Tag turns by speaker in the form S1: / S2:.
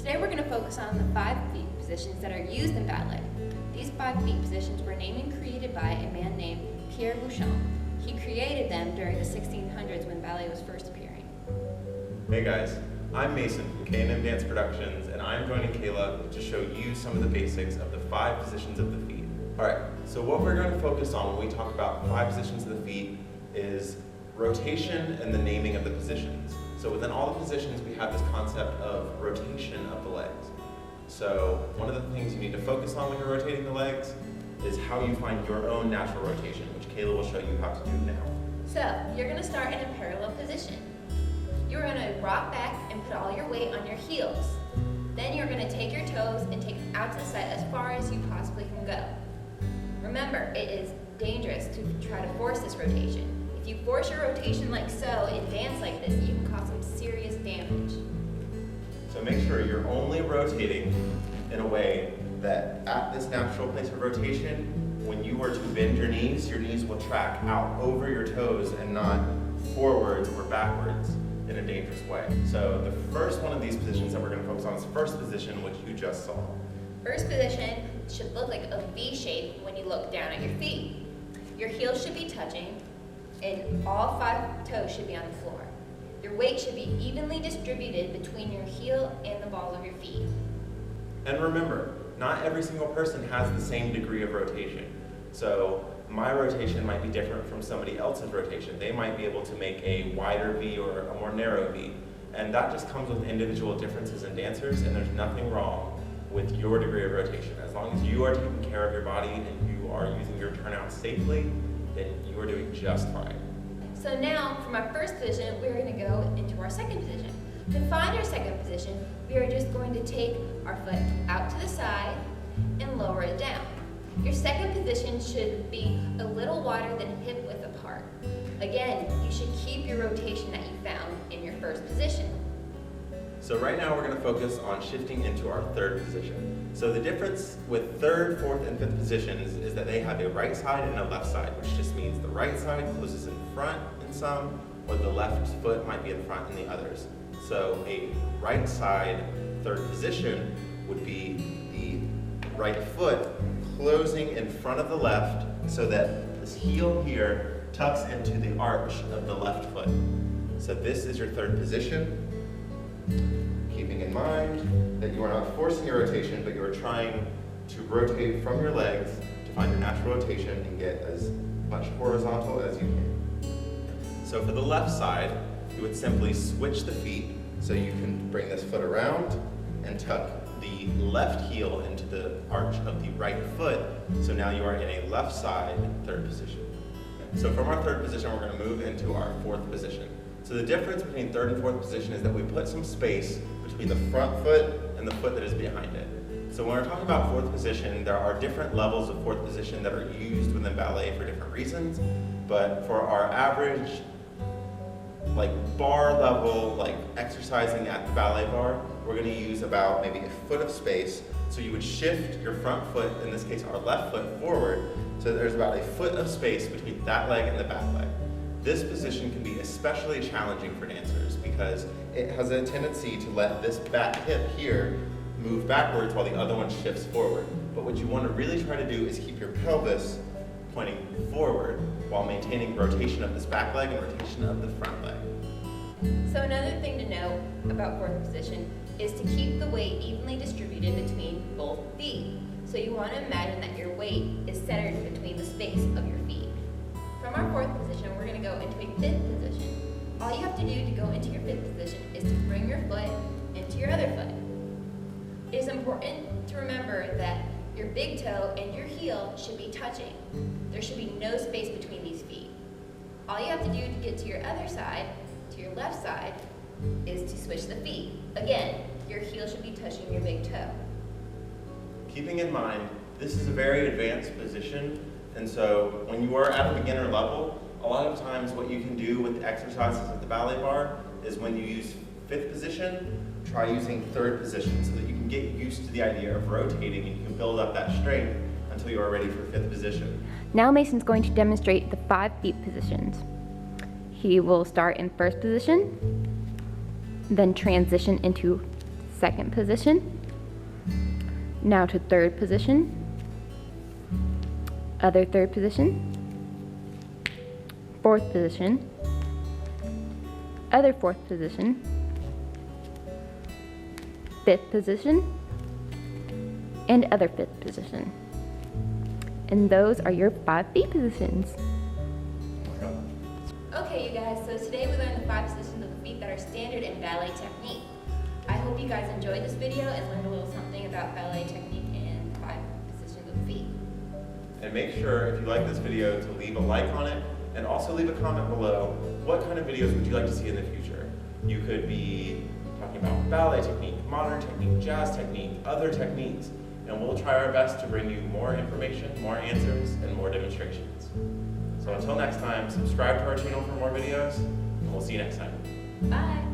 S1: Today we're going to focus on the 5 feet positions that are used in ballet. These 5 feet positions were named and created by a man named Pierre Bouchon. He created them during the 1600s when ballet was first appearing.
S2: Hey guys, I'm Mason from K&M Dance Productions, and I'm joining Kayla to show you some of the basics of the 5 positions of the feet. Alright, so what we're going to focus on when we talk about 5 positions of the feet is rotation and the naming of the positions. So within all the positions, we have this concept of rotation of the legs. So one of the things you need to focus on when you're rotating the legs is how you find your own natural rotation, which Kayla will show you how to do now.
S1: So you're going to start in a parallel position. You're going to rock back and put all your weight on your heels. Then you're going to take your toes and take them out to the side as far as you possibly can go. Remember, it is dangerous to try to force this rotation. If you force your rotation like so and dance like this, you can cause some serious damage.
S2: So make sure you're only rotating in a way that at this natural place of rotation, when you were to bend your knees will track out over your toes and not forwards or backwards in a dangerous way. So the first one of these positions that we're going to focus on is first position, which you just saw.
S1: First position should look like a V shape when you look down at your feet. Your heels should be touching and all 5 toes should be on the floor. Your weight should be evenly distributed between your heel and the balls of your feet.
S2: And remember, not every single person has the same degree of rotation. So my rotation might be different from somebody else's rotation. They might be able to make a wider V or a more narrow V. And that just comes with individual differences in dancers, and there's nothing wrong with your degree of rotation. As long as you are taking care of your body and you are using your turnout safely, then you are doing just fine.
S1: So now, from our first position, we're going to go into our second position. To find our second position, we are just going to take our foot out to the side and lower it down. Your second position should be a little wider than hip width apart. Again, you should keep your rotation that you found in your first position.
S2: So right now we're going to focus on shifting into our third position. So the difference with third, fourth, and fifth positions is that they have a right side and a left side, which just means the right side closes in front in some, or the left foot might be in front in the others. So a right side third position would be the right foot closing in front of the left so that this heel here tucks into the arch of the left foot. So this is your third position. Keeping in mind that you are not forcing your rotation, but you are trying to rotate from your legs to find your natural rotation and get as much horizontal as you can. So for the left side, you would simply switch the feet so you can bring this foot around and tuck the left heel into the arch of the right foot. So now you are in a left side third position. So from our third position, we're going to move into our fourth position. So the difference between third and fourth position is that we put some space between the front foot and the foot that is behind it. So when we're talking about fourth position, there are different levels of fourth position that are used within ballet for different reasons. But for our average, like bar level, like exercising at the ballet bar, we're going to use about maybe a foot of space. So you would shift your front foot, in this case our left foot, forward. So there's about a foot of space between that leg and the back leg. This position can be especially challenging for dancers because it has a tendency to let this back hip here move backwards while the other one shifts forward. But what you want to really try to do is keep your pelvis pointing forward while maintaining rotation of this back leg and rotation of the front leg.
S1: So another thing to know about fourth position is to keep the weight evenly distributed between both feet. So you want to imagine that your weight is centered between the space of your feet. From our fourth position, we're going to go into a fifth position. All you have to do to go into your fifth position is to bring your foot into your other foot. It is important to remember that your big toe and your heel should be touching. There should be no space between these feet. All you have to do to get to your other side, to your left side, is to switch the feet. Again, your heel should be touching your big toe.
S2: Keeping in mind, this is a very advanced position, and so when you are at a beginner level, a lot of times what you can do with the exercises at the ballet bar is when you use fifth position, try using third position so that you can get used to the idea of rotating and you can build up that strength until you are ready for fifth position.
S3: Now Mason's going to demonstrate the 5 feet positions. He will start in first position, then transition into second position. Now to third position. Other third position. Fourth position. Other fourth position. Fifth position. And other fifth position. And those are your 5 beat positions.
S1: Okay, you guys, so today we learned the 5 positions of the feet that are standard in ballet technique. I hope you guys enjoyed this video and learned a little something about ballet technique and the 5 positions of the feet.
S2: And make sure, if you like this video, to leave a like on it, and also leave a comment below. What kind of videos would you like to see in the future? You could be talking about ballet technique, modern technique, jazz technique, other techniques, and we'll try our best to bring you more information, more answers, and more demonstrations. So until next time, subscribe to our channel for more videos, and we'll see you next time.
S1: Bye!